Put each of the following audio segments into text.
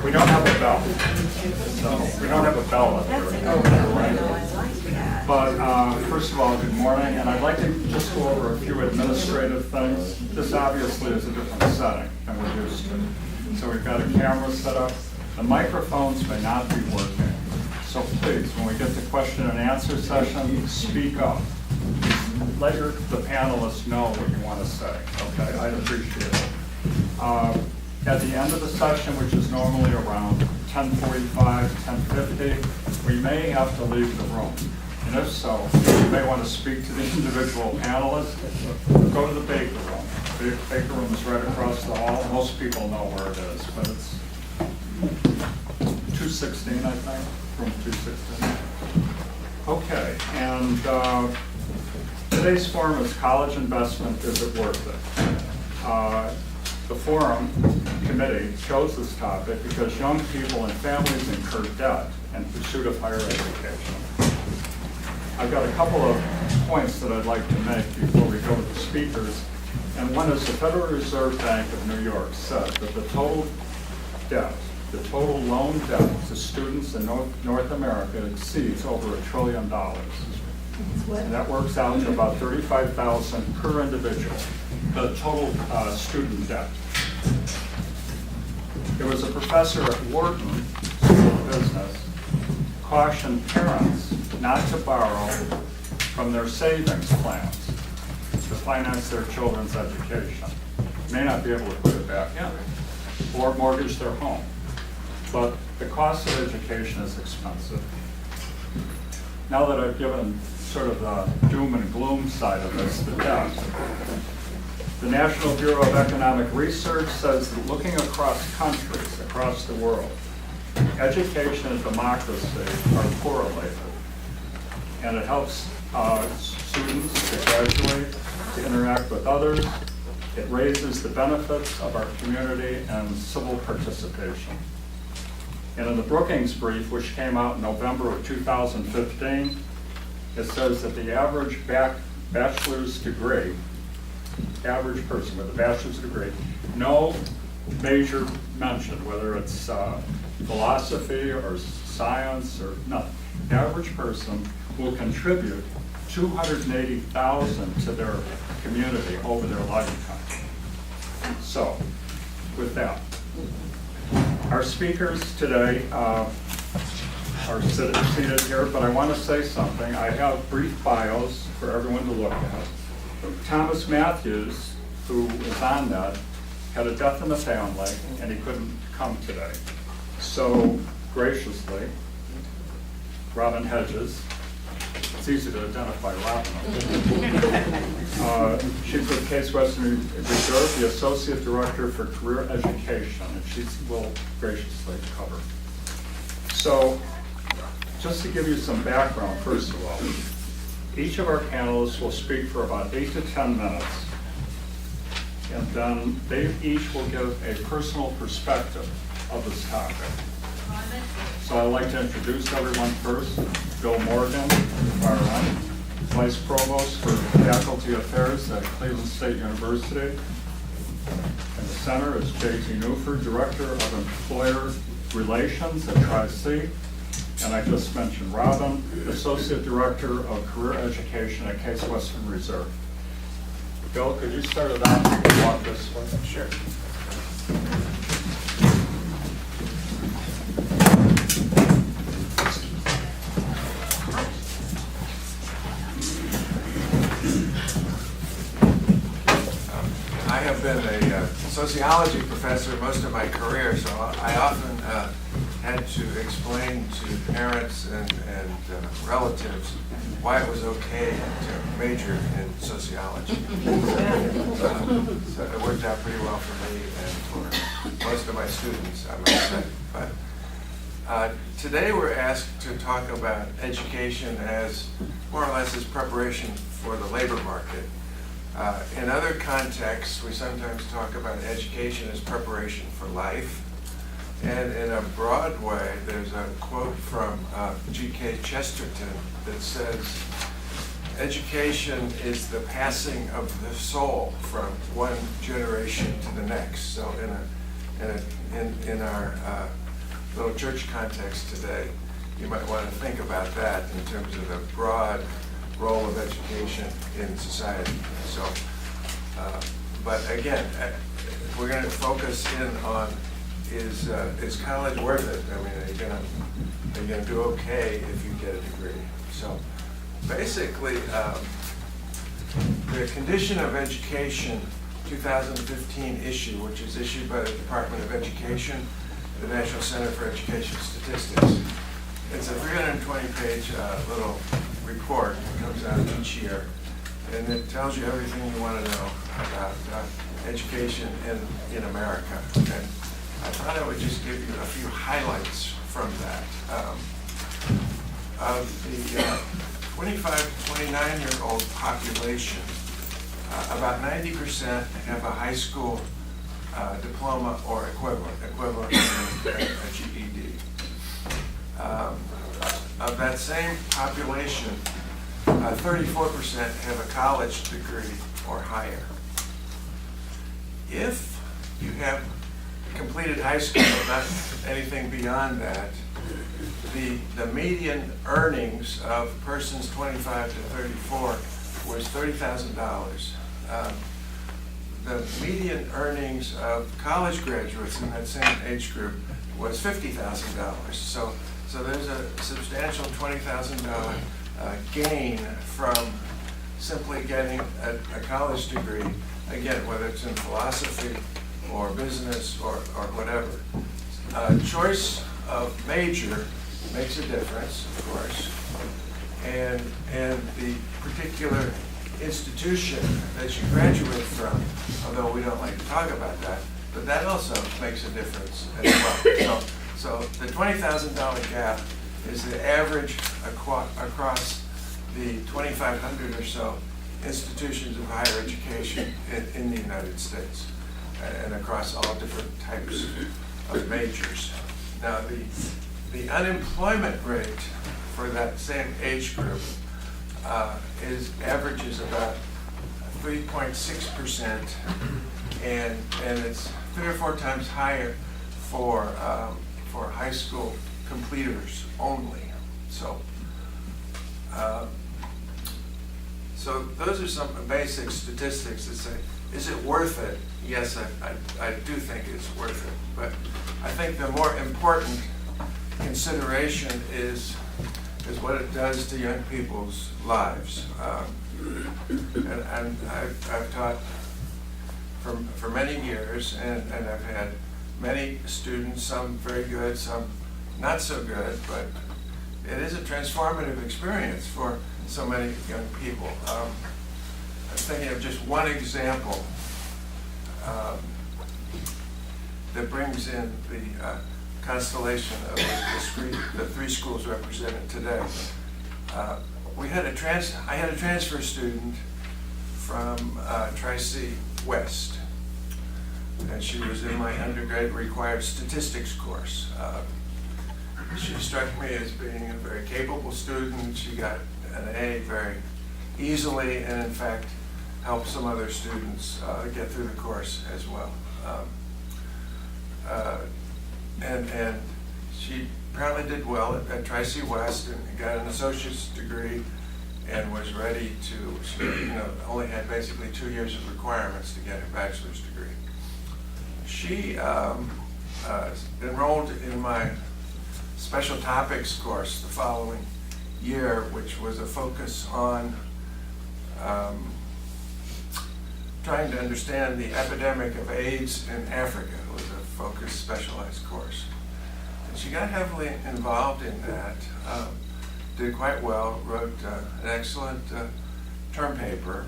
We don't have a bell, so we don't have a bell up here. But first of all, good morning, and I'd like to just go over a few administrative things. This obviously is a different setting than we're used to. So we've got a camera set up. The microphones may not be working. So please, when we get to question and answer session, speak up. Let the panelists know what you want to say, okay? I'd appreciate it. At the end of the session, which is normally around 10:45, 10:50, we may have to leave the room. And if so, you may want to speak to the individual panelists. Go to the Baker Room. The Baker Room is right across the hall. Most people know where it is, but it's 216, I think, room 216. Okay, and today's forum is college investment, is it worth it? The forum committee chose this topic because young people and families incur debt in pursuit of higher education. I've got a couple of points that I'd like to make before we go to the speakers. And one is the Federal Reserve Bank of New York said that the total debt, the total loan debt to students in North America exceeds over $1 trillion. And that works out to about $35,000 per individual, the total student debt. There was a professor at Wharton School of Business cautioned parents not to borrow from their savings plans to finance their children's education. They may not be able to put it back in or mortgage their home, but the cost of education is expensive. Now that I've given sort of the doom and gloom side of this, the debt, the National Bureau of Economic Research says that looking across countries, across the world, education and democracy are correlated. And it helps students to graduate, to interact with others. It raises the benefits of our community and civil participation. And in the Brookings brief, which came out in November of 2015, it says that the average bachelor's degree, average person with a bachelor's degree, no major mention, whether it's philosophy or science or nothing. The average person will contribute $280,000 to their community over their lifetime. So, with that, our speakers today are seated here, but I want to say something. I have brief bios for everyone to look at. Thomas Matthews, who is on that, had a death in the family, and he couldn't come today. So, graciously, Robin Hedges, it's easy to identify Robin. She's with Case Western Reserve, the Associate Director for Career Education, and she will graciously cover. So, just to give you some background, first of all, each of our panelists will speak for about 8 to 10 minutes, and then they each will give a personal perspective of this topic. So I'd like to introduce everyone first. Bill Morgan, far right, Vice Provost for Faculty Affairs at Cleveland State University. In the center is J.T. Newford, Director of Employer Relations at Tri-C. And I just mentioned Robin, Associate Director of Career Education at Case Western Reserve. Bill, could you start it out and walk this way? Sure. I have been a sociology professor most of my career, so I often had to explain to parents and relatives why it was okay to major in sociology. So it worked out pretty well for me and for most of my students, I must say. But today we're asked to talk about education as more or less as preparation for the labor market. In other contexts, we sometimes talk about education as preparation for life. And in a broad way, there's a quote from G.K. Chesterton that says, education is the passing of the soul from one generation to the next. So in our little church context today, you might want to think about that in terms of the broad role of education in society. So, but again, we're going to focus in on is college worth it? I mean, are you going to do okay if you get a degree? So, basically, the Condition of Education 2015 issue, which is issued by the Department of Education, the National Center for Education Statistics. It's a 320-page little report that comes out each year, and it tells you everything you want to know about education in America. And I thought I would just give you a few highlights from that. Of the 25 to 29-year-old population, about 90% have a high school diploma or equivalent meaning a GED. Of that same population, 34% have a college degree or higher. If you have completed high school, not anything beyond that, the median earnings of persons 25 to 34 was $30,000. The median earnings of college graduates in that same age group was $50,000. So there's a substantial $20,000 gain from simply getting a college degree, again, whether it's in philosophy or business or whatever. Choice of major makes a difference, of course, and the particular institution that you graduate from, although we don't like to talk about that, but that also makes a difference as well. So the $20,000 gap is the average across the 2,500 or so institutions of higher education in the United States, and across all different types of majors. Now, the unemployment rate for that same age group averages about 3.6%, and it's 3 or 4 times higher for high school completers only. So those are some basic statistics that say, is it worth it? Yes, I do think it's worth it. But I think the more important consideration is what it does to young people's lives. And I've taught for many years, and I've had many students, some very good, some not so good, but it is a transformative experience for so many young people. I'm thinking of just one example that brings in the constellation of the 3 schools represented today. I had a transfer student from Tri-C West, and she was in my undergrad required statistics course. She struck me as being a very capable student. She got an A very easily, and in fact helped some other students get through the course as well. And she apparently did well at Tri-C West and got an associate's degree and was ready to, she only had basically 2 years of requirements to get a bachelor's degree. She enrolled in my special topics course the following year, which was a focus on trying to understand the epidemic of AIDS in Africa. It was a focused, specialized course. And she got heavily involved in that, did quite well, wrote an excellent term paper.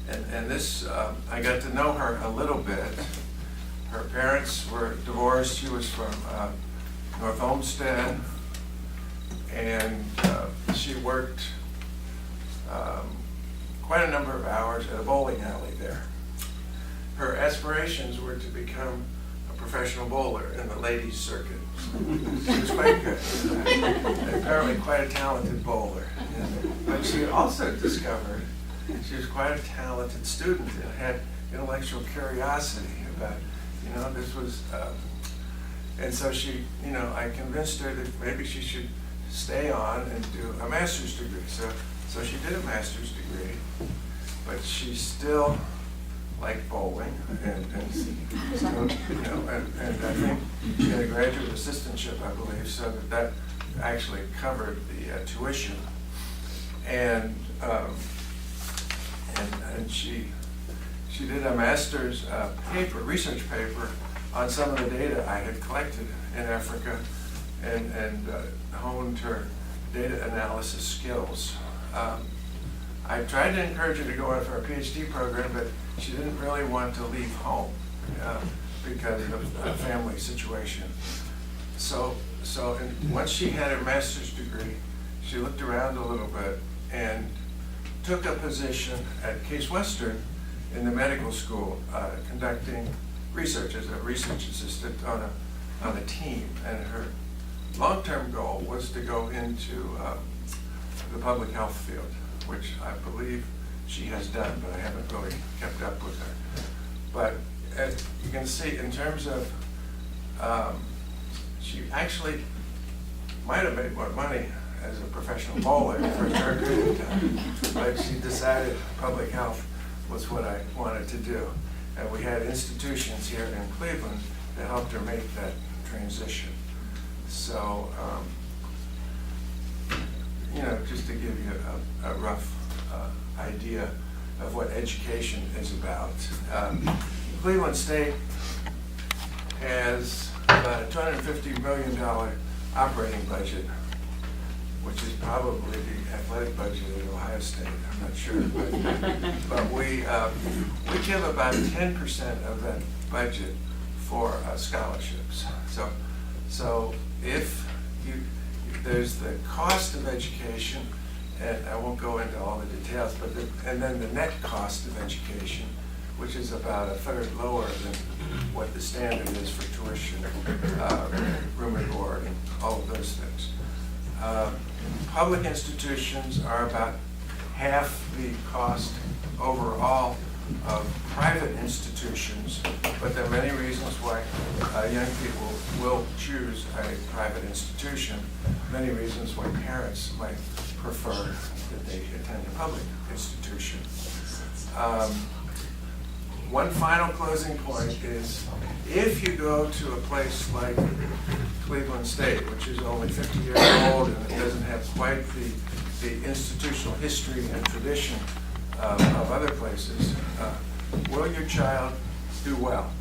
And this, I got to know her a little bit. Her parents were divorced. She was from North Olmsted, and she worked quite a number of hours at a bowling alley there. Her aspirations were to become a professional bowler in the ladies' circuit. She was quite good, and apparently quite a talented bowler. But she also discovered she was quite a talented student and had intellectual curiosity about, this was And so she, I convinced her that maybe she should stay on and do a master's degree. So she did a master's degree, but she still liked bowling, and so, and I think she had a graduate assistantship, I believe, so that actually covered the tuition. And she did a master's research paper on some of the data I had collected in Africa, and honed her data analysis skills. I tried to encourage her to go in for a PhD program, but she didn't really want to leave home because of the family situation. Once she had her master's degree, she looked around a little bit and took a position at Case Western in the medical school, conducting research as a research assistant on a team. And her long-term goal was to go into the public health field, which I believe she has done, but I haven't really kept up with her. But as you can see, in terms of, she actually might have made more money as a professional bowler for her period of time, but she decided public health was what I wanted to do. And we had institutions here in Cleveland that helped her make that transition. So, just to give you a rough idea of what education is about. Cleveland State has about a $250 million operating budget, which is probably the athletic budget at Ohio State. I'm not sure, but we give about 10% of that budget for scholarships. So if there's the cost of education, and I won't go into all the details, but and then the net cost of education, which is about a third lower than what the standard is for tuition, room and board, and all of those things. Public institutions are about half the cost overall of private institutions, but there are many reasons why young people will choose a private institution, many reasons why parents might prefer that they attend a public institution. One final closing point is, if you go to a place like Cleveland State, which is only 50 years old and it doesn't have quite the institutional history and tradition of other places, will your child do well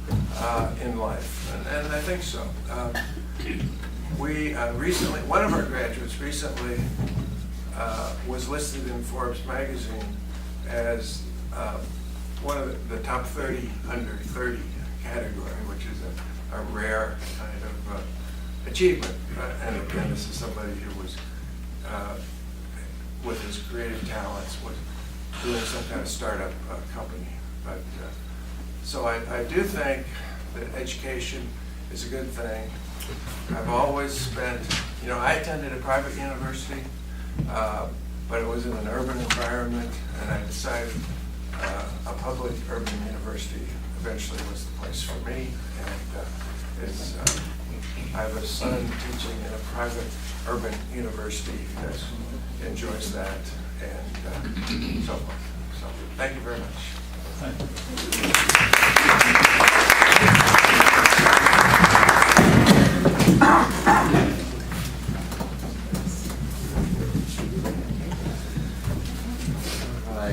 in life? And I think so. We recently, one of our graduates recently was listed in Forbes magazine as one of the top 30 under 30 category, which is a rare kind of achievement. And again, this is somebody who was, with his creative talents, was doing some kind of startup company. But so I do think that education is a good thing. I've always spent, I attended a private university, but it was in an urban environment, and I decided a public urban university eventually was the place for me. And I have a son teaching in a private urban university that enjoys that, and so forth. So thank you very much. Thank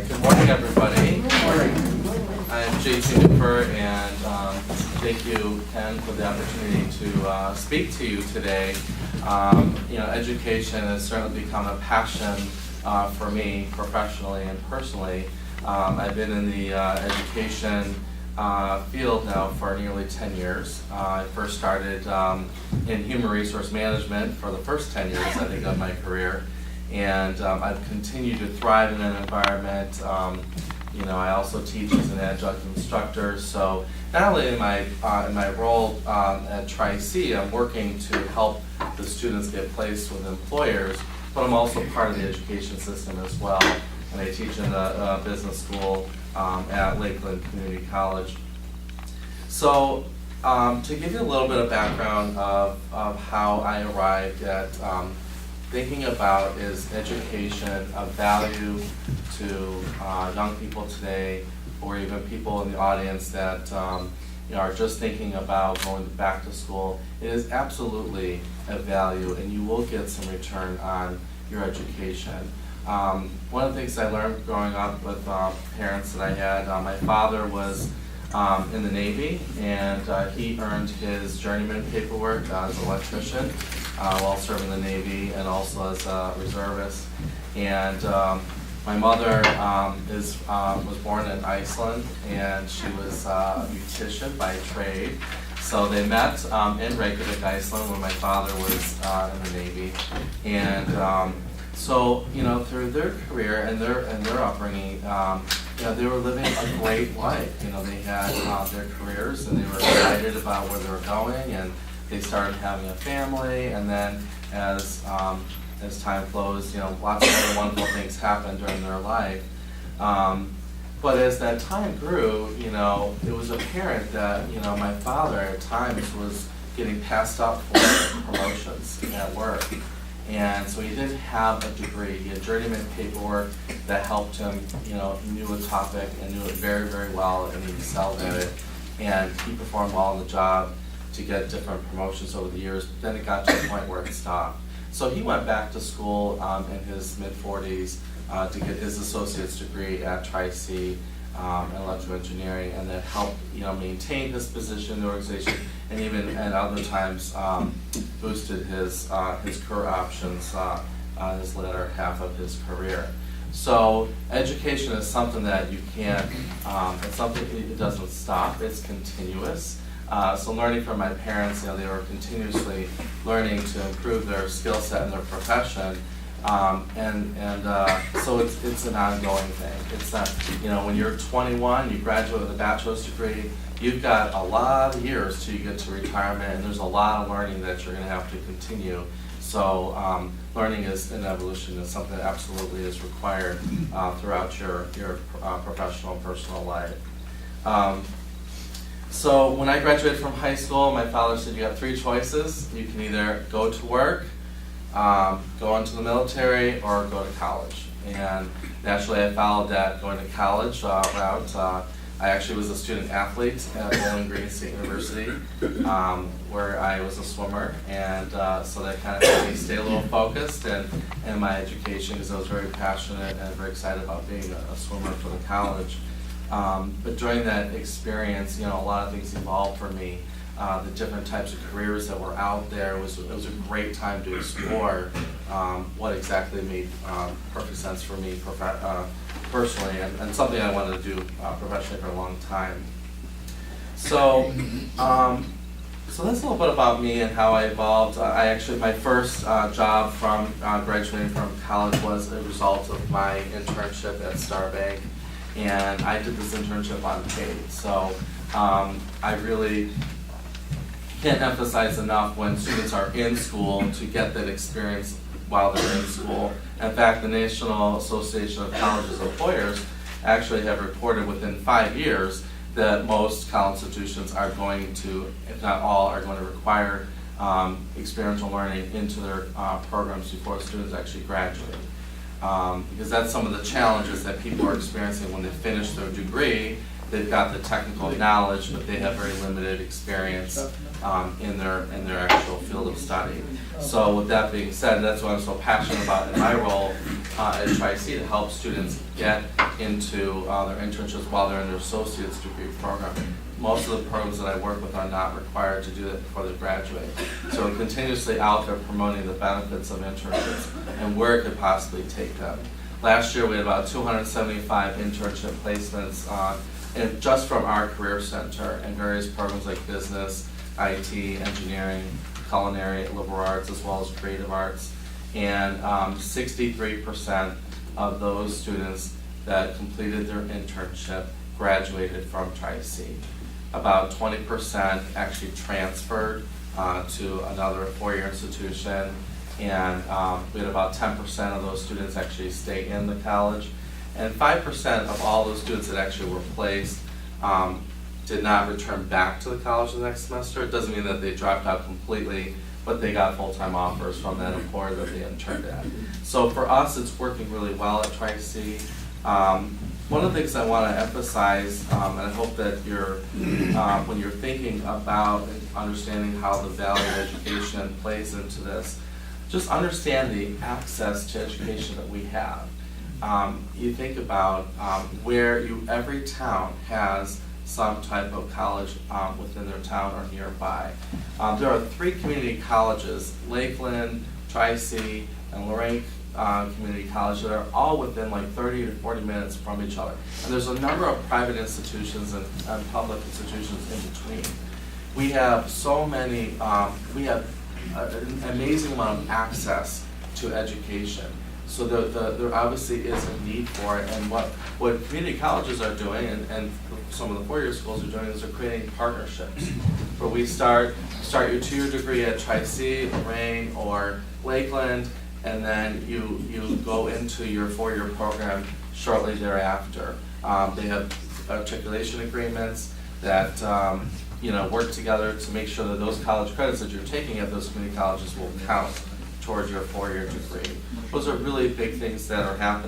Good morning, everybody. Good morning. I'm J.C. Nipper, and thank you, Ken, for the opportunity to speak to you today. Education has certainly become a passion for me professionally and personally. I've been in the education field now for nearly 10 years. I first started in human resource management for the first 10 years, I think, of my career. And I've continued to thrive in that environment. I also teach as an adjunct instructor. So not only in my role at Tri-C, I'm working to help the students get placed with employers, but I'm also part of the education system as well. And I teach in the business school at Lakeland Community College. So to give you a little bit of background of how I arrived at thinking about is education of value to young people today, or even people in the audience that are just thinking about going back to school. It is absolutely a value, and you will get some return on your education. One of the things I learned growing up with parents that I had, my father was in the Navy, and he earned his journeyman paperwork as an electrician while serving the Navy, and also as a reservist. And my mother was born in Iceland, and she was a beautician by trade. So they met in Reykjavik, Iceland, when my father was in the Navy. And so, through their career and their upbringing, they were living a great life. They had their careers, and they were excited about where they were going, and they started having a family. And then as time flows, lots of other wonderful things happened during their life. But as that time grew, it was apparent that, my father at times was getting passed up for promotions at work. And so he didn't have a degree. He had journeyman paperwork that helped him, knew a topic and knew it very, very well, and he excelled at it. And he performed well on the job to get different promotions over the years, but then it got to a point where it stopped. So he went back to school in his mid-40s to get his associate's degree at Tri-C in electrical engineering, and that helped maintain his position in the organization, and even at other times boosted his career options his latter half of his career. So education is something that you can't, it's something, it doesn't stop, it's continuous. So learning from my parents, they were continuously learning to improve their skill set in their profession. So it's an ongoing thing. It's not, when you're 21, you graduate with a bachelor's degree, you've got a lot of years till you get to retirement, and there's a lot of learning that you're going to have to continue. So learning is an evolution, is something that absolutely is required throughout your professional and personal life. So when I graduated from high school, my father said, you have three choices. You can either go to work, go into the military, or go to college. And naturally I followed that going to college route. I actually was a student athlete at Bowling Green State University, where I was a swimmer, and so that kind of helped me stay a little focused in my education, because I was very passionate and very excited about being a swimmer for the college. But during that experience, a lot of things evolved for me. The different types of careers that were out there, it was a great time to explore what exactly made perfect sense for me personally, and something I wanted to do professionally for a long time. So, so that's a little bit about me and how I evolved. My first job from graduating from college was a result of my internship at Starbank, and I did this internship unpaid. So I really can't emphasize enough when students are in school to get that experience while they're in school. In fact, the National Association of Colleges Employers actually have reported within 5 years that most college institutions are going to, if not all, are going to require experiential learning into their programs before students actually graduate. Because that's some of the challenges that people are experiencing when they finish their degree. They've got the technical knowledge, but they have very limited experience in their actual field of study. So with that being said, that's what I'm so passionate about in my role at Tri-C, to help students get into their internships while they're in their associate's degree program. Most of the programs that I work with are not required to do that before they graduate. So we're continuously out there promoting the benefits of internships and where it could possibly take them. Last year we had about 275 internship placements and just from our career center in various programs like business, IT, engineering, culinary, liberal arts, as well as creative arts. And 63% of those students that completed their internship graduated from Tri-C. About 20% actually transferred to another four-year institution, and we had about 10% of those students actually stay in the college. And 5% of all those students that actually were placed did not return back to the college the next semester. It doesn't mean that they dropped out completely, but they got full-time offers from that employer that they interned at. So for us, it's working really well at Tri-C. One of the things I want to emphasize, and I hope that you're, when you're thinking about and understanding how the value of education plays into this, just understand the access to education that we have. You think about where every town has some type of college within their town or nearby. There are 3 community colleges, Lakeland, Tri-C, and Lorraine Community College, that are all within like 30 to 40 minutes from each other. And there's a number of private institutions and public institutions in between. We have so many, we have an amazing amount of access to education. So there obviously is a need for it, and what community colleges are doing, and some of the four-year schools are doing, is they're creating partnerships. Where we start your 2-year degree at Tri-C, Lorraine, or Lakeland, and then you go into your 4-year program shortly thereafter. They have articulation agreements that work together to make sure that those college credits that you're taking at those community colleges will count towards your 4-year degree. Those are really big things that are happening.